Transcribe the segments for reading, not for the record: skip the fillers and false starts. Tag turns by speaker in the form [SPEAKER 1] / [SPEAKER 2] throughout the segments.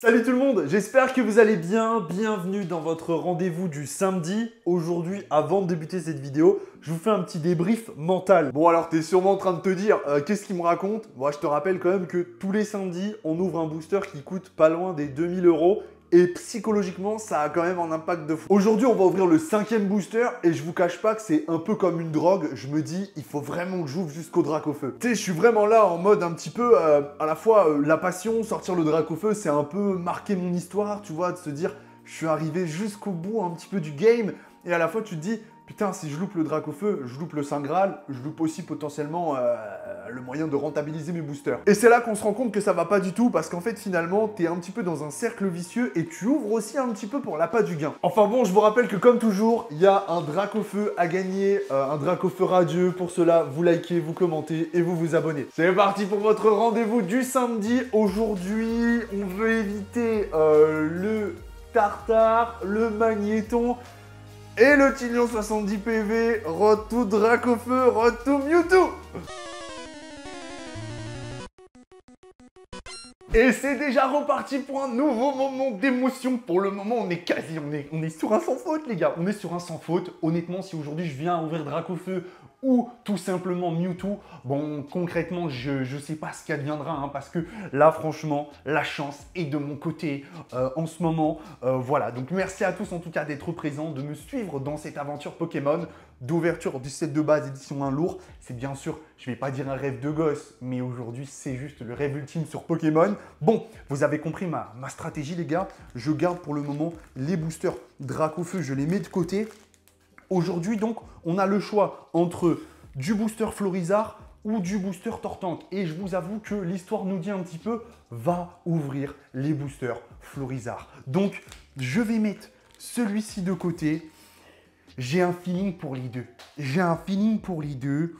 [SPEAKER 1] Salut tout le monde, j'espère que vous allez bien. Bienvenue dans votre rendez-vous du samedi. Aujourd'hui, avant de débuter cette vidéo, je vous fais un petit débrief mental. Bon alors, t'es sûrement en train de te dire, qu'est-ce qu'il me raconte? Moi, je te rappelle quand même que tous les samedis, on ouvre un booster qui coûte pas loin des 2000 € et psychologiquement, ça a quand même un impact de fou. Aujourd'hui, on va ouvrir le 5e booster et je vous cache pas que c'est un peu comme une drogue. Je me dis, il faut vraiment que j'ouvre jusqu'au Dracofeu. Tu sais, je suis vraiment là en mode un petit peu, à la fois la passion, sortir le Dracofeu, c'est un peu marquer mon histoire, tu vois, de se dire, je suis arrivé jusqu'au bout un petit peu du game et à la fois tu te dis, putain, si je loupe le Dracofeu, je loupe le Saint Graal, je loupe aussi potentiellement le moyen de rentabiliser mes boosters. Et c'est là qu'on se rend compte que ça va pas du tout, parce qu'en fait, finalement, t'es un petit peu dans un cercle vicieux et tu ouvres aussi un petit peu pour l'appât du gain. Enfin bon, je vous rappelle que comme toujours, il y a un Dracofeu à gagner, un Dracofeu radieux. Pour cela, vous likez, vous commentez et vous vous abonnez. C'est parti pour votre rendez-vous du samedi. Aujourd'hui, on veut éviter le Tartare, le Magnéton et le Tignon 70 PV, Road to Dracofeu, Road to Mewtwo. Et c'est déjà reparti pour un nouveau moment d'émotion. Pour le moment, on est sur un sans faute, les gars. On est sur un sans faute. Honnêtement, si aujourd'hui je viens ouvrir Dracofeu ou tout simplement Mewtwo, bon, concrètement, je sais pas ce qui adviendra, hein, parce que là, franchement, la chance est de mon côté en ce moment. Voilà, donc merci à tous en tout cas d'être présents, de me suivre dans cette aventure Pokémon d'ouverture du set de base édition 1 lourd. C'est bien sûr, je vais pas dire un rêve de gosse, mais aujourd'hui, c'est juste le rêve ultime sur Pokémon. Bon, vous avez compris ma stratégie, les gars. Je garde pour le moment les boosters Dracofeu, je les mets de côté. Aujourd'hui, donc, on a le choix entre du booster Florizard ou du booster Tortank. Et je vous avoue que l'histoire nous dit un petit peu, va ouvrir les boosters Florizard. Donc, je vais mettre celui-ci de côté. J'ai un feeling pour les deux. J'ai un feeling pour les deux.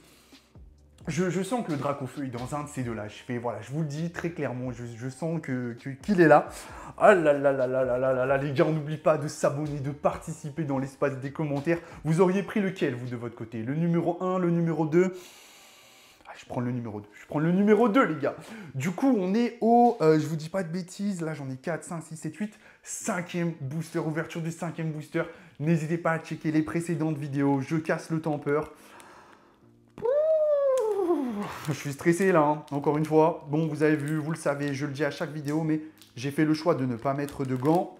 [SPEAKER 1] Je sens que le Dracofeu est dans un de ces deux-là. Voilà, je vous le dis très clairement, je sens qu'il est là. Ah là là là là là là là là, les gars, on n'oublie pas de s'abonner, de participer dans l'espace des commentaires. Vous auriez pris lequel, vous, de votre côté? Le numéro 1, le numéro 2? Ah, je prends le numéro 2. Je prends le numéro 2, les gars. Du coup, on est au, je vous dis pas de bêtises, là j'en ai 4, 5, 6, 7, 8. 5e booster, ouverture du 5e booster. N'hésitez pas à checker les précédentes vidéos. Je casse le tempeur. Je suis stressé là, hein. Encore une fois. Bon, vous avez vu, vous le savez, je le dis à chaque vidéo, mais j'ai fait le choix de ne pas mettre de gants.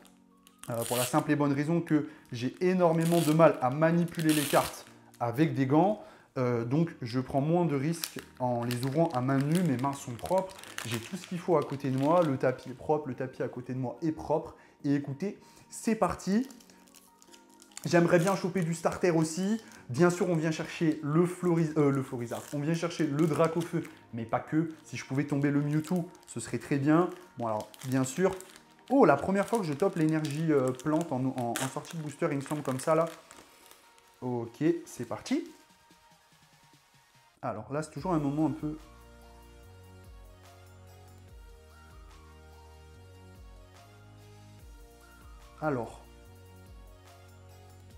[SPEAKER 1] Pour la simple et bonne raison que j'ai énormément de mal à manipuler les cartes avec des gants. Donc, je prends moins de risques en les ouvrant à main nue. Mes mains sont propres. J'ai tout ce qu'il faut à côté de moi. Le tapis est propre, le tapis à côté de moi est propre. Et écoutez, c'est parti. J'aimerais bien choper du starter aussi. Bien sûr, on vient chercher le Florizard. On vient chercher le Dracofeu, mais pas que. Si je pouvais tomber le Mewtwo, ce serait très bien. Bon, alors, bien sûr. Oh, la première fois que je top l'énergie plante en sortie de booster, il me semble comme ça, là. Ok, c'est parti. Alors là, c'est toujours un moment un peu... Alors...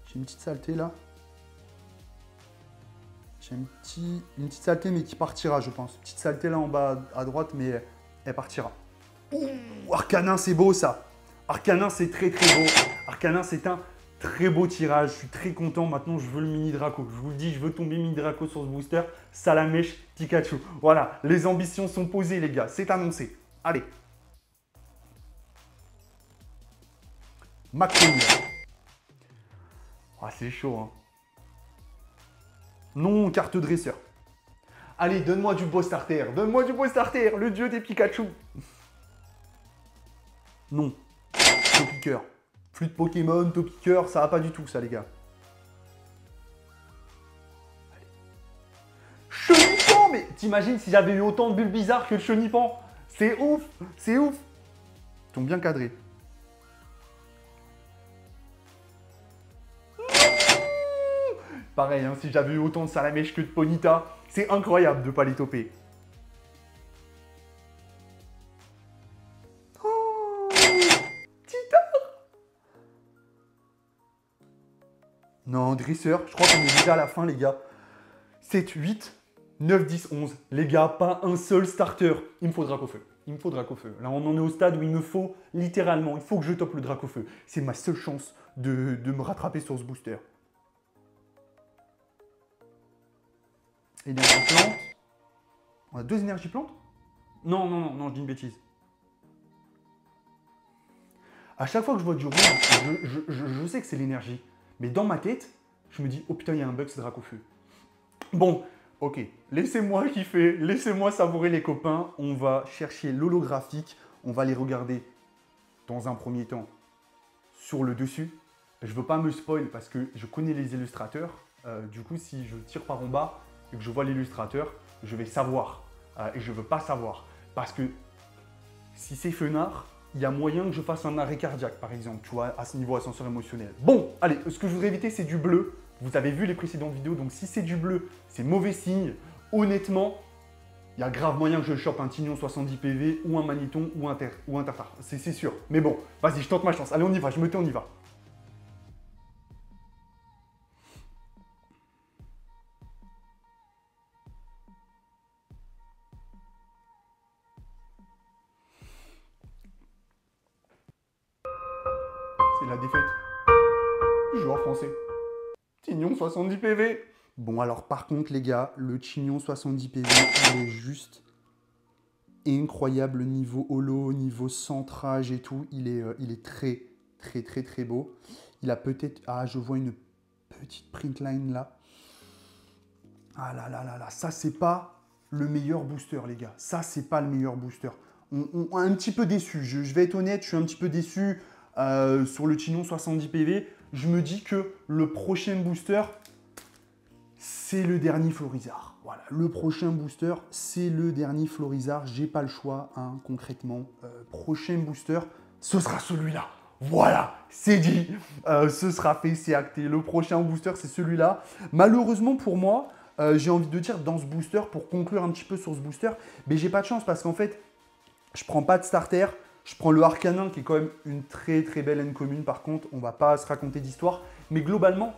[SPEAKER 1] J'ai une petite saleté là. J'ai une petite saleté mais qui partira, je pense. Petite saleté là en bas à droite, mais elle partira. Ouh, Arcanin, c'est beau ça. Arcanin, c'est très très beau. Arcanin, c'est un très beau tirage. Je suis très content. Maintenant, je veux le mini Draco. Je vous le dis, je veux tomber mini Draco sur ce booster. Salamèche, Pikachu. Voilà, les ambitions sont posées, les gars. C'est annoncé. Allez. Macron. Ah, c'est chaud, hein. Non, carte dresseur. Allez, donne-moi du beau starter. Donne-moi du beau starter, le dieu des Pikachu. Non. Topiqueur. Flûte Pokémon, Topiqueur, ça va pas du tout, ça, les gars. Allez. Chenipan, mais t'imagines si j'avais eu autant de bulles bizarres que le Chenipan? C'est ouf, c'est ouf. Ils sont bien cadrés. Pareil, hein, si j'avais eu autant de Salamèche que de Ponyta, c'est incroyable de ne pas les toper. Oh, Tita. Non, dresseur, je crois qu'on est déjà à la fin, les gars. 7, 8, 9, 10, 11. Les gars, pas un seul starter. Il me faudra Dracofeu. Il me faut Dracofeu. Là, on en est au stade où il me faut, littéralement, il faut que je top le Dracofeu. C'est ma seule chance de me rattraper sur ce booster. Énergie plante. On a 2 énergies plantes? Non, non, non, non, je dis une bêtise. À chaque fois que je vois du rouge, je sais que c'est l'énergie. Mais dans ma tête, je me dis, oh putain, il y a un bug, c'est Dracofeu. Bon, ok, laissez-moi kiffer, laissez-moi savourer les copains. On va chercher l'holographique, on va les regarder dans un premier temps sur le dessus. Je ne veux pas me spoil parce que je connais les illustrateurs. Du coup, si je tire par en bas et que je vois l'illustrateur, je vais savoir. Et je ne veux pas savoir. Parce que si c'est Fenard, il y a moyen que je fasse un arrêt cardiaque, par exemple, tu vois, à ce niveau ascenseur émotionnel. Bon, allez, ce que je voudrais éviter, c'est du bleu. Vous avez vu les précédentes vidéos, donc si c'est du bleu, c'est mauvais signe. Honnêtement, il y a grave moyen que je chope un Tignon 70 PV ou un Magnéton ou un Tartare. C'est sûr. Mais bon, vas-y, je tente ma chance. Allez, on y va, je me tais, on y va. C'est la défaite. Joueur français. Tignon 70 PV. Bon, alors par contre, les gars, le Tignon 70 PV, il est juste incroyable niveau holo, niveau centrage et tout. Il est très, très, très, très beau. Il a peut-être... Ah, je vois une petite print line là. Ah là là là là, ça, c'est pas le meilleur booster, les gars. Ça, c'est pas le meilleur booster. On est un petit peu déçu. Je vais être honnête, je suis un petit peu déçu sur le Tignon 70 PV. Je me dis que le prochain booster, c'est le dernier Florizard. Voilà, le prochain booster, c'est le dernier Florizard. J'ai pas le choix, hein, concrètement. Prochain booster, ce sera celui-là. Voilà, c'est dit. Ce sera fait, c'est acté. Le prochain booster, c'est celui-là. Malheureusement pour moi, j'ai envie de dire dans ce booster, pour conclure un petit peu sur ce booster, mais j'ai pas de chance parce qu'en fait, je prends pas de starter. Je prends le Arcanin qui est quand même une très très belle haine commune. Par contre, on va pas se raconter d'histoire. Mais globalement,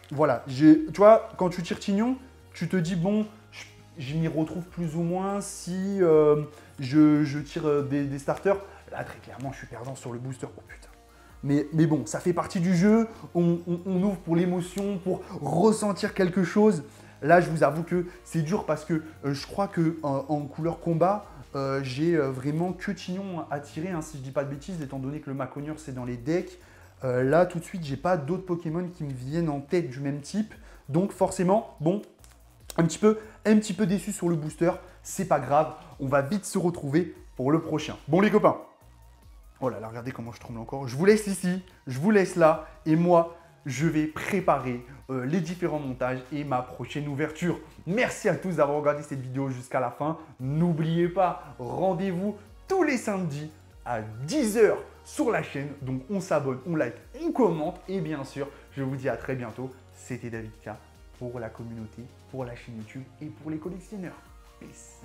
[SPEAKER 1] voilà. Tu vois, quand tu tires Tignon, tu te dis, bon, je m'y retrouve plus ou moins si je tire des starters. Là, très clairement, je suis perdant sur le booster. Oh putain. Mais bon, ça fait partie du jeu. On ouvre pour l'émotion, pour ressentir quelque chose. Là, je vous avoue que c'est dur parce que je crois qu'en couleur combat, j'ai vraiment que Tignon à tirer, hein, si je dis pas de bêtises, étant donné que le Maconier, c'est dans les decks. Là, tout de suite, j'ai pas d'autres Pokémon qui me viennent en tête du même type. Donc forcément, bon, un petit peu déçu sur le booster. C'est pas grave, on va vite se retrouver pour le prochain. Bon les copains, oh là là, regardez comment je tremble encore. Je vous laisse ici, je vous laisse là, et moi, je vais préparer les différents montages et ma prochaine ouverture. Merci à tous d'avoir regardé cette vidéo jusqu'à la fin. N'oubliez pas, rendez-vous tous les samedis à 10 h sur la chaîne. Donc on s'abonne, on like, on commente. Et bien sûr, je vous dis à très bientôt. C'était David K pour la communauté, pour la chaîne YouTube et pour les collectionneurs. Peace.